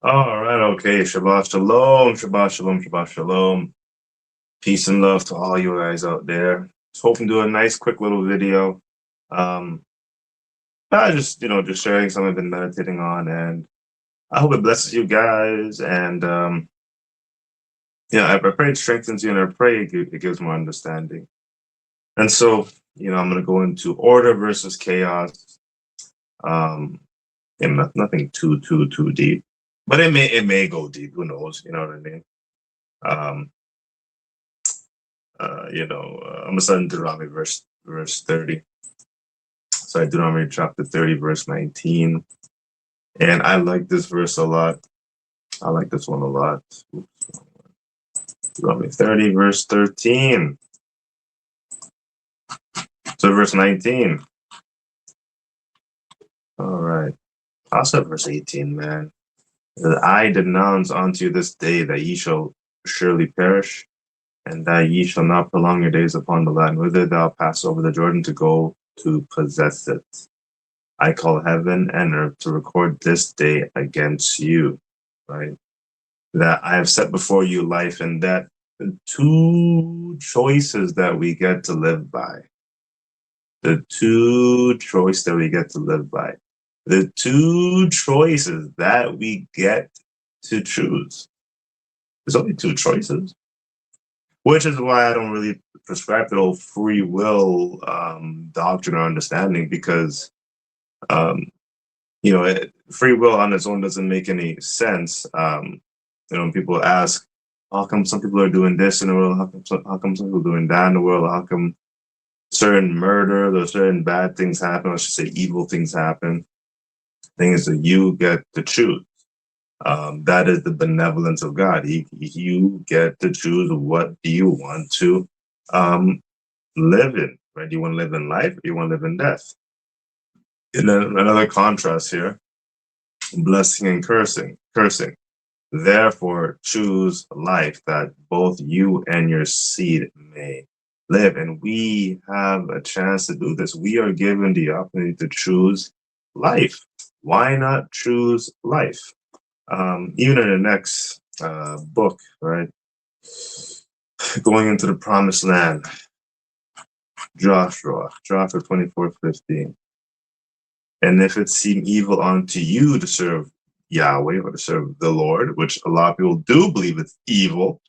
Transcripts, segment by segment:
All right, okay. Shabbat shalom, Shabbat shalom, Shabbat shalom. Peace and love to all you guys out there. Just hoping to do a nice, quick little video. Um, I just, just sharing something I've been meditating on, and I hope it blesses you guys. And I pray it strengthens you, and I pray it gives more understanding. And so, I'm going to go into order versus chaos. Um, nothing too deep, but it may go deep. Who knows? You know what I mean? Um, I'm gonna start in Deuteronomy verse 30. So Deuteronomy chapter 30, verse 19. And I like this verse a lot. I like this one a lot. Oops. Deuteronomy 30, verse 13. So verse 19. All right. I'll start verse 18, man. That I denounce unto you this day that ye shall surely perish, and that ye shall not prolong your days upon the land, whither thou pass over the Jordan to go to possess it. I call heaven and earth to record this day against you, right? That I have set before you life and death, the two choices that we get to live by. The two choices that we get to live by. The two choices that we get to choose. There's only two choices, which is why I don't really prescribe the whole free will doctrine or understanding, because free will on its own doesn't make any sense. When people ask, how come some people are doing this in the world? How come some people are doing that in the world? How come certain murder or certain bad things happen? I should say evil things happen. Thing is that you get to choose. That is the benevolence of God. You get to choose what do you want to live in, right? Do you want to live in life or do you want to live in death? And then another contrast here, blessing and cursing. Therefore, choose life that both you and your seed may live. And we have a chance to do this. We are given the opportunity to choose life. Why not choose life? Even in the next book, right? Going into the promised land, Joshua 24:15. And if it seem evil unto you to serve Yahweh or to serve the Lord, which a lot of people do believe it's evil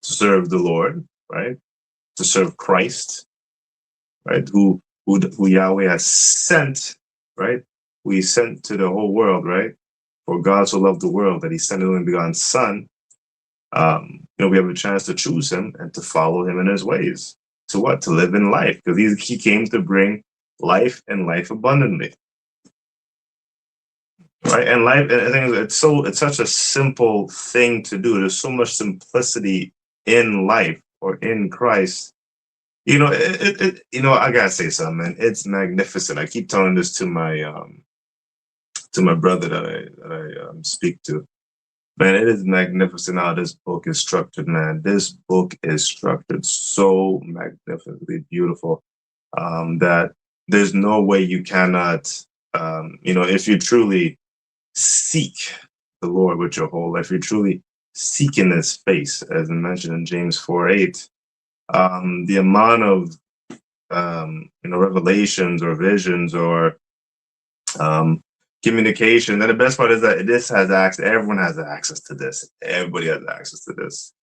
to serve the Lord, right? To serve Christ, right? Who Yahweh has sent, right? Who he sent to the whole world, right? For God so loved the world that he sent his only begotten Son. We have a chance to choose him and to follow him in his ways. To what? To live in life, because he came to bring life and life abundantly. Right, and life. I think it's such a simple thing to do. There's so much simplicity in life or in Christ. I gotta say something, man. It's magnificent. I keep telling this to my brother that I speak to. Man, it is magnificent how this book is structured, man. This book is structured so magnificently beautiful, that there's no way you cannot, if you truly seek the Lord with your whole life, you're truly seeking his face, as mentioned in James 4:8. The amount of revelations or visions or communication. And the best part is that this has access. Everyone has access to this. Everybody has access to this.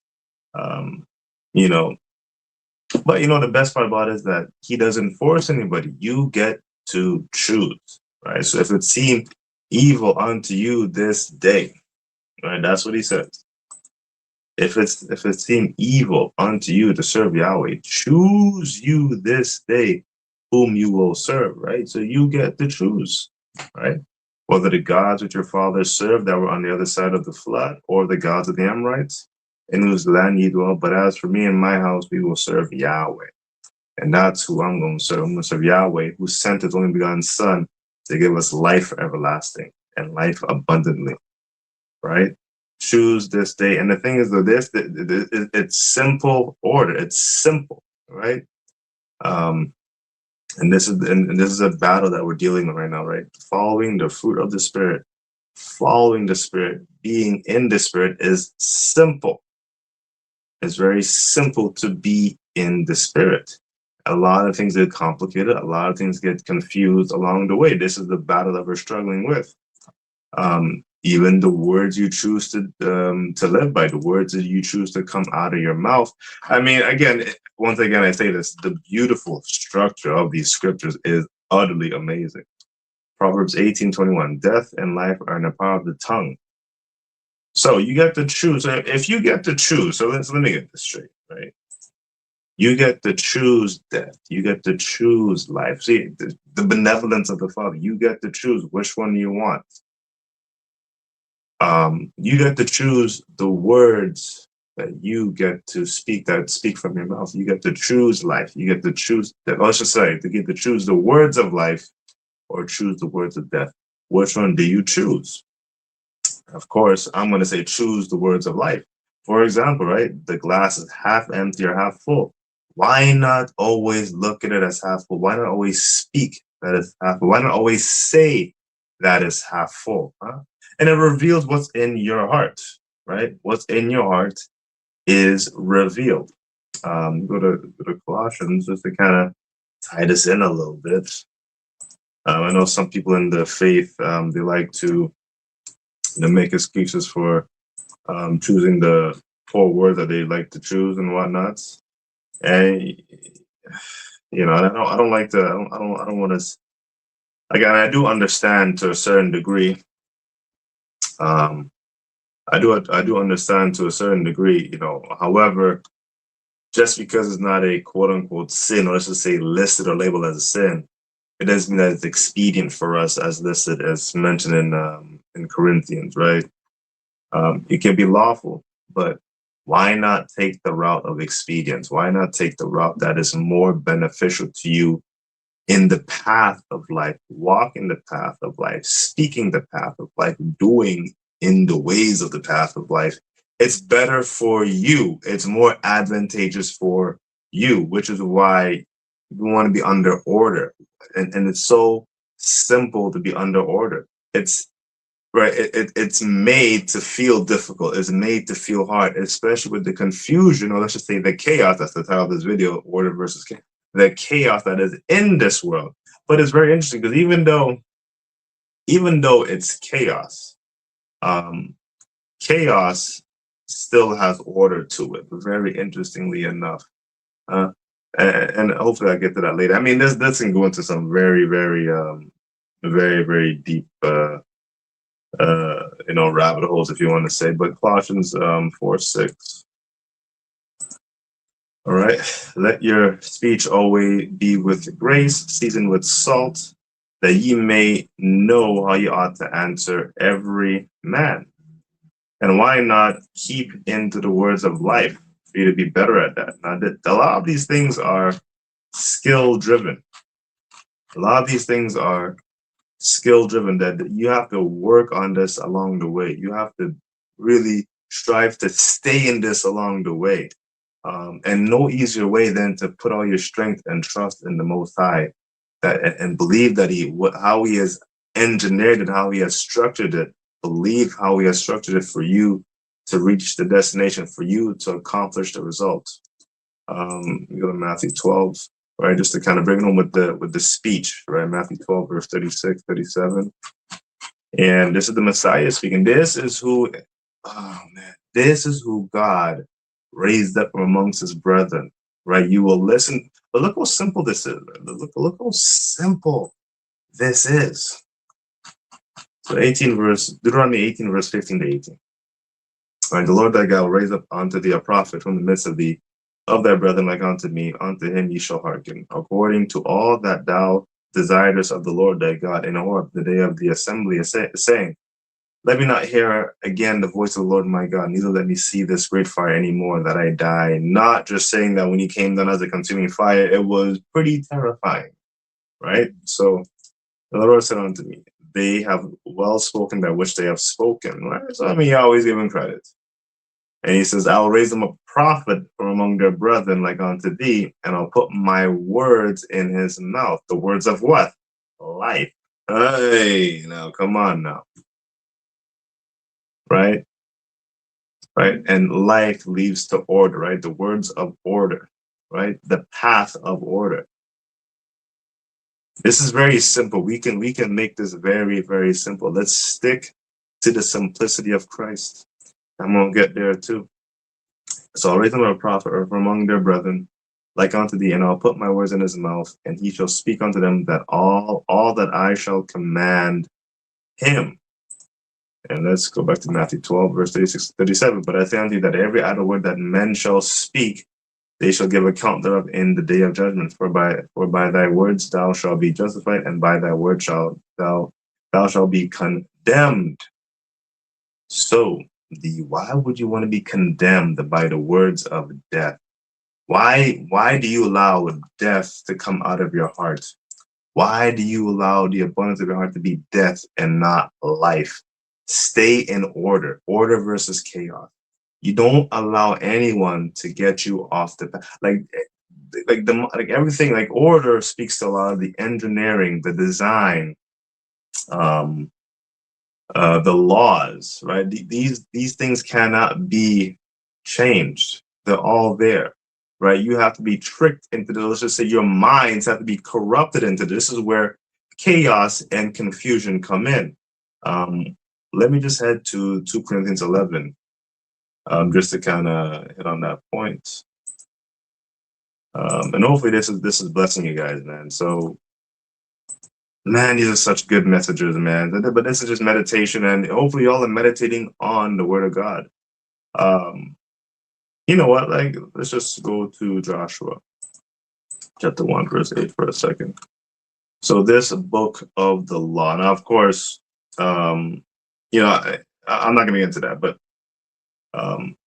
Um, you know, but the best part about it is that he doesn't force anybody. You get to choose, right? So if it seemed evil unto you this day, right? That's what he says. If it seemed evil unto you to serve Yahweh, choose you this day whom you will serve, right? So you get to choose, right? Whether the gods which your fathers served that were on the other side of the flood, or the gods of the Amorites, in whose land ye dwell. But as for me and my house, we will serve Yahweh. And that's who I'm going to serve. I'm going to serve Yahweh, who sent his only begotten Son to give us life everlasting and life abundantly, right? Choose this day. And the thing is that it's simple order. It's simple, right? And this is a battle that we're dealing with right now, right? Following the fruit of the Spirit. following the Spirit, being in the Spirit is simple. It's very simple to be in the Spirit. A lot of things get complicated. A lot of things get confused along the way. This is the battle that we're struggling with. Even the words you choose to live by, the words that you choose to come out of your mouth. I mean, again, once again, I say this: the beautiful structure of these scriptures is utterly amazing. Proverbs 18:21: Death and life are in the power of the tongue. So you get to choose. So if you get to choose, so let me get this straight, right? You get to choose death. You get to choose life. See, the benevolence of the Father. You get to choose which one you want. You get to choose the words that you get to speak, that speak from your mouth. You get to choose life. You get to choose that. Let's just say, to get to choose the words of life or choose the words of death. Which one do you choose? Of course, I'm going to say choose the words of life. For example, right? The glass is half empty or half full. Why not always look at it as half full? Why not always speak that is half full? Why not always say that is half full? Huh? And it reveals what's in your heart, right? What's in your heart is revealed. Go to Colossians just to kind of tie this in a little bit. I know some people in the faith, they like to make excuses for choosing the four words that they like to choose and whatnot. And I don't like to. I don't want to. Again, I do understand to a certain degree. I do understand to a certain degree. However, just because it's not a quote unquote sin, or let's just say listed or labeled as a sin, it doesn't mean that it's expedient for us as listed, as mentioned in Corinthians, right? It can be lawful, but why not take the route of expedience? Why not take the route that is more beneficial to you in the path of life, walking the path of life, speaking the path of life, doing in the ways of the path of life? It's better for you. It's more advantageous for you, which is why you want to be under order. And it's so simple to be under order. It's right. It's made to feel difficult. It's made to feel hard, especially with the confusion, or let's just say the chaos. That's the title of this video: Order versus Chaos. The chaos that is in this world. But it's very interesting because even though it's chaos, um, chaos still has order to it. Very interestingly enough, uh, and hopefully I get to that later. I mean, this can go into some very, very, very deep. Rabbit holes, if you want to say, but Colossians 4:6. All right. Let your speech always be with grace, seasoned with salt, that ye may know how you ought to answer every man. And why not keep into the words of life for you to be better at that? Now, a lot of these things are skill driven. A lot of these things are skill driven, that you have to work on this along the way. You have to really strive to stay in this along the way. And no easier way than to put all your strength and trust in the Most High, and believe that how He has engineered it, how He has structured it. Believe how He has structured it for you to reach the destination, for you to accomplish the result. We go to Matthew 12, right? Just to kind of bring it home with the speech, right? Matthew 12, verse 36, 37. And this is the Messiah speaking. This is who God raised up from amongst His brethren, right? You will listen. But look how simple this is. Look how simple this is. So Deuteronomy 18, verse 15 to 18. Right, the Lord thy God will raise up unto thee a prophet from the midst of thee, of thy brethren like unto me. Unto him ye shall hearken, according to all that thou desirest of the Lord thy God in Horeb, the day of the assembly, saying, let me not hear again the voice of the Lord my God, neither let me see this great fire anymore, that I die. Not just saying that when He came down as a consuming fire, it was pretty terrifying, right? So the Lord said unto me, they have well spoken that which they have spoken, right? So I mean, He always give Him credit. And He says, I'll raise them a prophet from among their brethren like unto thee, and I'll put my words in his mouth. The words of what? Life. Hey, now come on now. right? Right? And life leads to order, right? The words of order, right? The path of order. This is very simple. We can make this very, very simple. Let's stick to the simplicity of Christ. I'm gonna get there too. So I'll raise him up a prophet from among their brethren, like unto thee, and I'll put my words in his mouth, and he shall speak unto them that all that I shall command him. And let's go back to Matthew 12, verse 36 to 37. But I say unto you that every idle word that men shall speak, they shall give account thereof in the day of judgment. For by thy words thou shalt be justified, and by thy word thou shalt be condemned. So why would you want to be condemned by the words of death? Why do you allow death to come out of your heart? Why do you allow the abundance of your heart to be death and not life? Stay in order. Order versus chaos. You don't allow anyone to get you off the path. Like everything, like order speaks to a lot of the engineering, the design, the laws, right? These things cannot be changed. They're all there, right? You have to be tricked into this. Let's just say your minds have to be corrupted into this. This is where chaos and confusion come in. Let me just head to 2 Corinthians 11, just to kind of hit on that point. And hopefully this is blessing you guys, man. So, man, these are such good messages, man. But this is just meditation, and hopefully y'all are meditating on the Word of God. You know what? Like, let's just go to Joshua chapter 1, verse 8 for a second. So this book of the law. Now, of course, I'm not going to get into that, but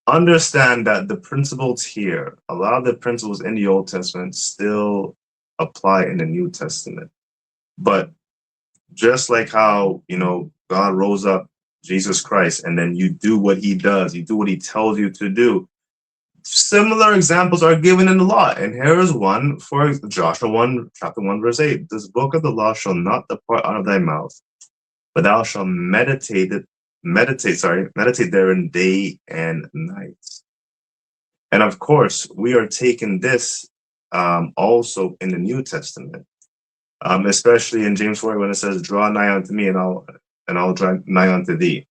understand that the principles here, a lot of the principles in the Old Testament still apply in the New Testament. But just like how, God rose up Jesus Christ, and then you do what he does, you do what he tells you to do. Similar examples are given in the law. And here is one for Joshua 1, chapter 1, verse 8. This book of the law shall not depart out of thy mouth, but thou shalt meditate therein day and night. And of course, we are taking this also in the New Testament, especially in James 4 when it says, "Draw nigh unto me, and I'll draw nigh unto thee."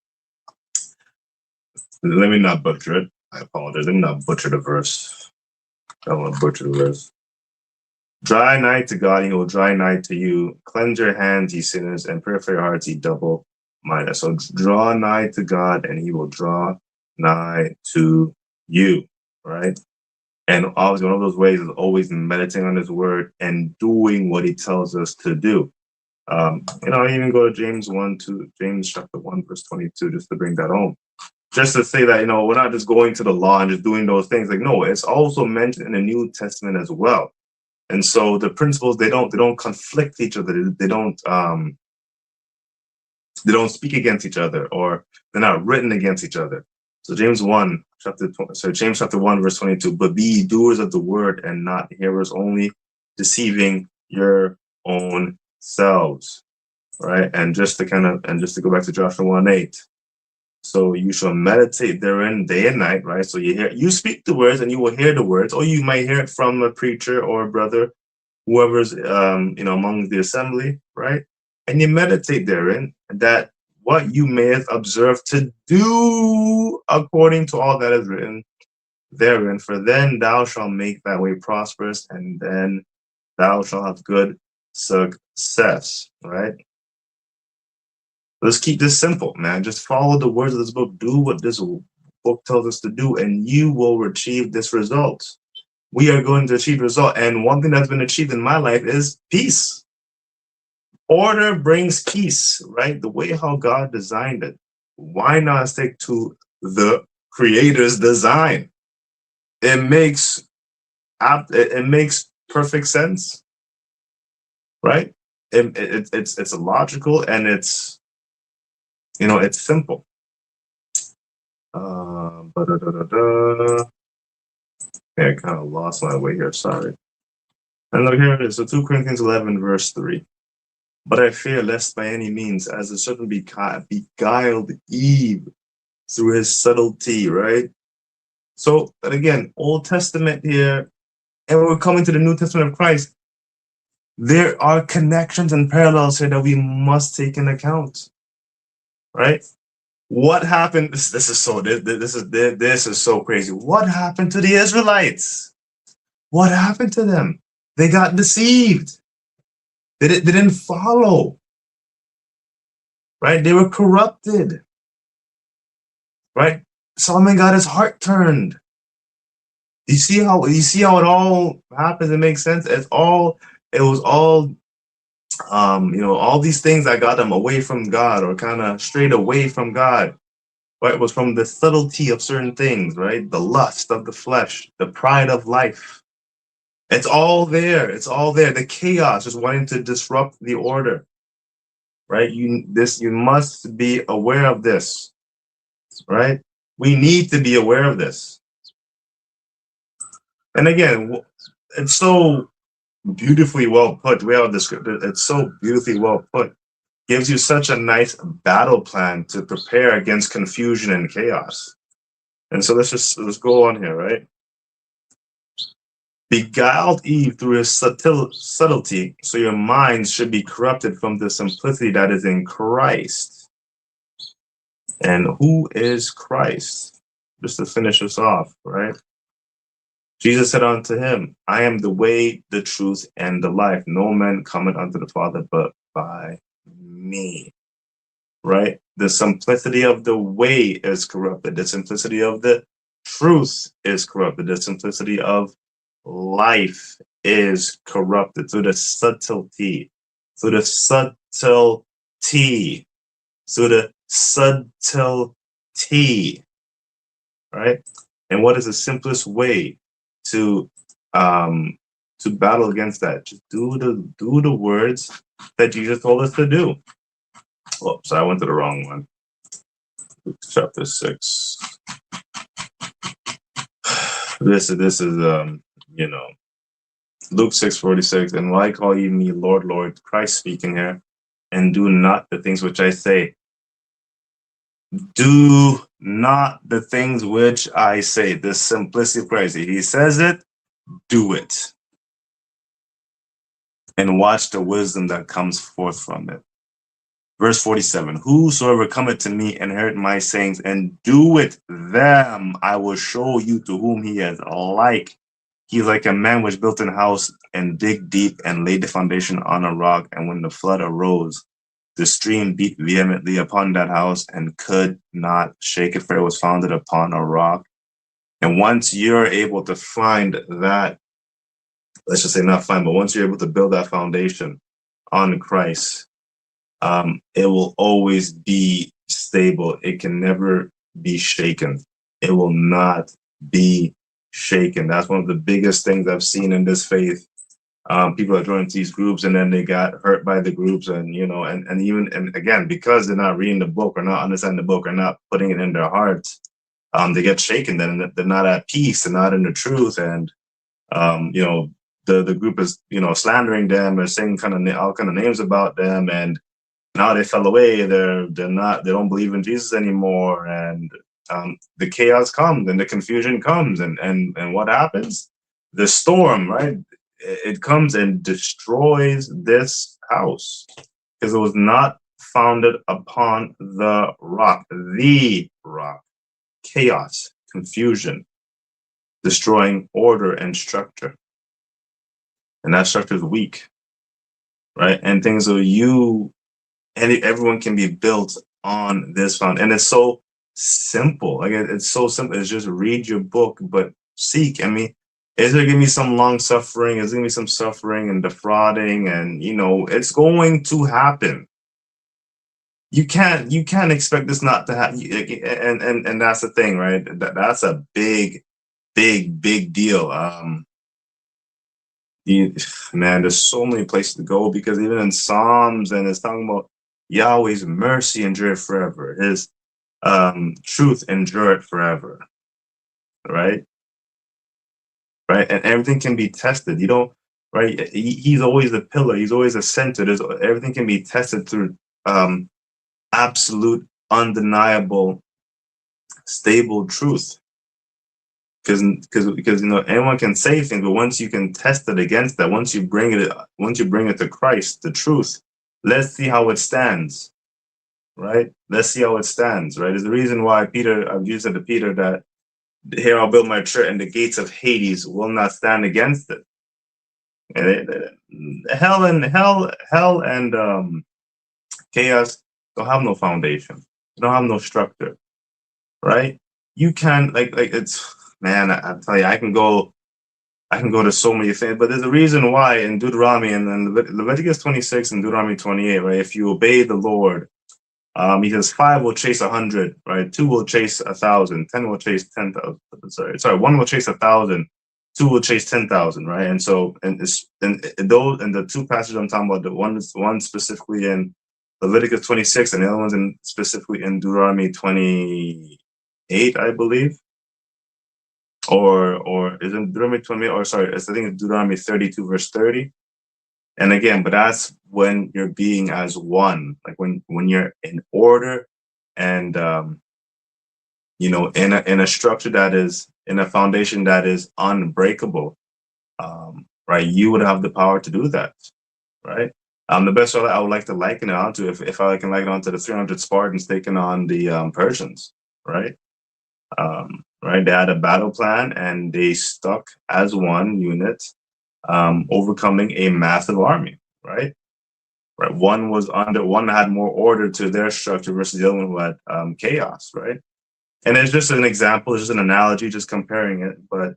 Let me not butcher it. I apologize. Let me not butcher the verse. I don't want to butcher the verse. Draw nigh to God, and he will draw nigh to you. Cleanse your hands, ye sinners, and purify your hearts, ye double-minded. So draw nigh to God, and he will draw nigh to you, right? And obviously, one of those ways is always meditating on his word and doing what he tells us to do. I even go to James chapter 1, verse 22, just to bring that home. Just to say that, we're not just going to the law and just doing those things. Like, no, it's also mentioned in the New Testament as well. And so the principles, they don't conflict each other. They don't speak against each other, or they're not written against each other. So James chapter 1, verse 22, but be ye doers of the word and not hearers only, deceiving your own selves. Right. And just to go back to Joshua 1:8. So you shall meditate therein day and night, right? So you speak the words and you will hear the words, or you might hear it from a preacher or a brother, whoever's among the assembly, right? And you meditate therein, that what you may have observed to do according to all that is written therein, for then thou shalt make thy way prosperous, and then thou shalt have good success, right? Let's keep this simple, man. Just follow the words of this book. Do what this book tells us to do, and you will achieve this result. We are going to achieve result. And one thing that's been achieved in my life is peace. Order brings peace, right? The way how God designed it. Why not stick to the Creator's design? It makes perfect sense, right? It's logical, and it's simple. Yeah, I kind of lost my way here. Sorry. And look, here it is. So 2 Corinthians 11, verse 3. But I fear lest by any means, as the serpent beguiled Eve through his subtlety, right? So, and again, Old Testament here, and we're coming to the New Testament of Christ. There are connections and parallels here that we must take into account, right? What happened? This is so crazy. What happened to the Israelites? What happened to them? They got deceived. They didn't follow, right? They were corrupted, right? Solomon got his heart turned. You see how it all happens? It makes sense. It was all all these things that got them away from God or kind of strayed away from God. Right? It was from the subtlety of certain things, right? The lust of the flesh, the pride of life. It's all there. It's all there. The chaos, just wanting to disrupt the order. Right? You must be aware of this. Right? We need to be aware of this. And again, it's so beautifully well put. We have the script. It's so beautifully well put. Gives you such a nice battle plan to prepare against confusion and chaos. And so let's go on here, right? Beguiled Eve through his subtlety, so your minds should be corrupted from the simplicity that is in Christ. And who is Christ? Just to finish us off, right? Jesus said unto him, I am the way, the truth, and the life. No man cometh unto the Father but by me. Right? The simplicity of the way is corrupted. The simplicity of the truth is corrupted. The simplicity of life is corrupted through the subtlety. Through the subtlety. Through the subtlety. Right? And what is the simplest way to battle against that? Just do the words that Jesus told us to do. Oh, so I went to the wrong one. Luke chapter 6. This is Luke 6:46. And why call ye me Lord, Lord? Christ speaking here, and do not the things which I say. Do not the things which I say. The simplicity of Christ. He says it, do it. And watch the wisdom that comes forth from it. Verse 47, whosoever cometh to me and heard my sayings and doeth them, I will show you to whom he is like. He is like a man which built an house and dig deep and laid the foundation on a rock. And when the flood arose, the stream beat vehemently upon that house and could not shake it, for it was founded upon a rock. And once you're able to find that, let's just say not find, but once you're able to build that foundation on Christ, it will always be stable. It can never be shaken. It will not be shaken. That's one of the biggest things I've seen in this faith. People are joining these groups and then they got hurt by the groups, and and again, because they're not reading the book or not understanding the book or not putting it in their hearts, they get shaken. Then they're not at peace. They're not in the truth, and the group is slandering them or saying all kind of names about them, and now they fell away. They don't believe in Jesus anymore, and the chaos comes and the confusion comes, and what happens? The storm, right? It comes and destroys this house because it was not founded upon the rock. The rock, chaos, confusion, destroying order and structure, and that structure is weak, right? And things are everyone can be built on this foundation. And it's so simple. Like it's so simple. It's just read your book, but seek. I mean, is there gonna be some long suffering? Is there gonna be some suffering and defrauding? And it's going to happen. You can't expect this not to happen. And that's the thing, right? That's a big deal. Man, there's so many places to go, because even in Psalms, and it's talking about Yahweh's mercy endureth forever, his truth endureth forever, right? And everything can be tested. Right? He's always the pillar. He's always the center. Everything can be tested through absolute, undeniable stable truth. Because anyone can say things, but once you can test it against that, once you bring it to Christ, the truth, let's see how it stands, right? Let's see how it stands, right? There's the reason why I've used it to Peter that here I'll build my church and the gates of Hades will not stand against it. And hell and chaos don't have no foundation. They don't have no structure, right? You can like it's man. I tell you, I can go to so many things, but there's a reason why in Deuteronomy and then Leviticus 26 and Deuteronomy 28, right? If you obey the Lord, he says 5 will chase 100, right? 2 will chase 1,000, 10 will chase 10,000. Sorry, 1 will chase 1,000, 2 will chase 10,000, right? And so, and those and the 2 passages I'm talking about, the one specifically in Leviticus 26, and the other one's specifically in Deuteronomy 28, I believe. Or is it Deuteronomy 28? Or sorry, I think it's Deuteronomy 32, verse 30. And again, but that's when you're being as one, like when you're in order and in a structure that is in a foundation that is unbreakable, right? You would have the power to do that, right? The best way I would like to liken it onto, if I can liken it onto the 300 Spartans taking on the Persians, right? Right, they had a battle plan and they stuck as one unit, overcoming a massive army, right? Right. One had more order to their structure versus the other one who had chaos, right? And it's just an example, it's just an analogy, just comparing it. But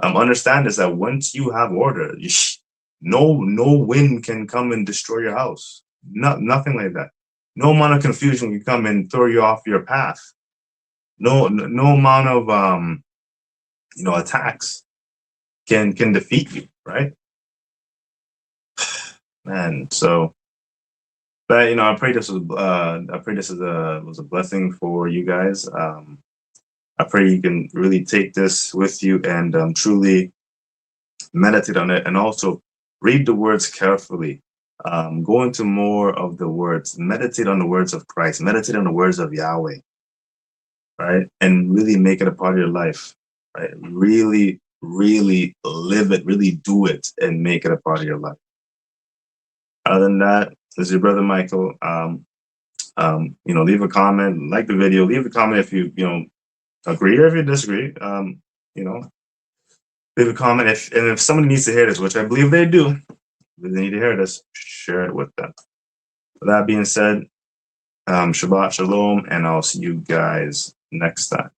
understand is that once you have order, no wind can come and destroy your house. Nothing like that. No amount of confusion can come and throw you off your path. No amount of attacks can defeat you, right? Man, so, but I pray this was a blessing for you guys. I pray you can really take this with you and truly meditate on it, and also read the words carefully. Go into more of the words. Meditate on the words of Christ. Meditate on the words of Yahweh, right? And really make it a part of your life, right? Really, really live it. Really do it, and make it a part of your life. Other than that, this is your brother Michael. Leave a comment, like the video, leave a comment if you agree or if you disagree. Leave a comment if somebody needs to hear this, which I believe they do. If they need to hear this, share it with them. With that being said, Shabbat Shalom, and I'll see you guys next time.